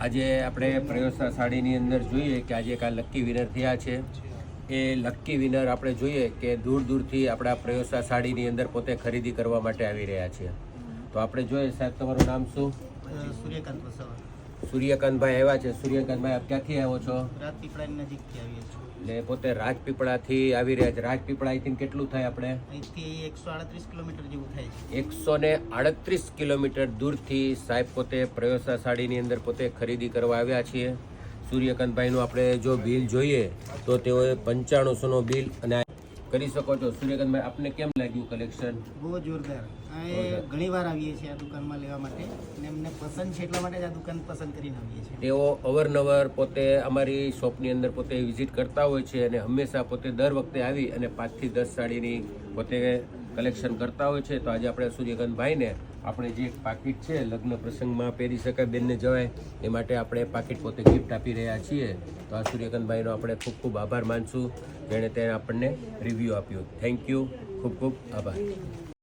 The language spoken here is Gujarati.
આજે આપણે પ્રયોગશાળા સાડીની અંદર જોઈએ કે આજે એક આ લક્કી વિનર થયા છે. એ લક્કી વિનર આપણે જોઈએ કે દૂર દૂરથી આપણા પ્રયોગશાળા સાડીની અંદર પોતે ખરીદી કરવા માટે આવી રહ્યા છે. તો આપણે જોઈએ, સાહેબ તમારું નામ શું? સૂર્યકાંત વસાવા. સૂર્યકાંતભાઈ આવ્યા છે. સૂર્યકાંતભાઈ આપ ક્યાંથી આવ્યો છો? રાજપીપળાની નજીકથી આવીએ છીએ. એટલે પોતે રાજપીપળાથી આવી રહ્યા છે. રાજપીપળા અહીંથી કેટલું થાય આપણે? અહીંથી 138 કિલોમીટર જેવું થાય છે. 138 કિલોમીટર દૂરથી સાહેબ પોતે પ્રયોગશાળા સાડીની અંદર પોતે ખરીદી કરવા આવ્યા છીએ. સૂર્યકાંતભાઈનું આપણે જો બિલ જોઈએ તો તેઓએ 9500નો બિલ અને કરી શકો છો. સૂર્યકાંતભાઈ આપને કેમ લાગ્યું કલેક્શન? બહુ જોરદાર. અહીં ઘણી વાર આવીએ છીએ આ દુકાનમાં લેવા માટે અને અમને પસંદ છે એટલા માટે જ આ દુકાન પસંદ કરીને આવીએ છીએ. તેઓ અવારનવાર પોતે અમારી શોપની અંદર પોતે વિઝિટ કરતા હોય છે અને હંમેશા પોતે દર વખતે આવી અને 5 થી 10 સાડીની પોતે કલેક્શન કરતા હોય છે. તો આજે આપણે સૂર્યકાંતભાઈને આપણે જે પાકીટ છે લગ્ન પ્રસંગમાં પહેરી શકાય, બેનને જવાય એ માટે આપણે પાકીટ પોતે ગિફ્ટ આપી રહ્યા છીએ. તો આ સૂર્યકાંતભાઈનો આપણે ખૂબ ખૂબ આભાર માનશું જેણે તેને આપણને રિવ્યૂ આપ્યું. થેન્ક યુ, ખૂબ ખૂબ આભાર.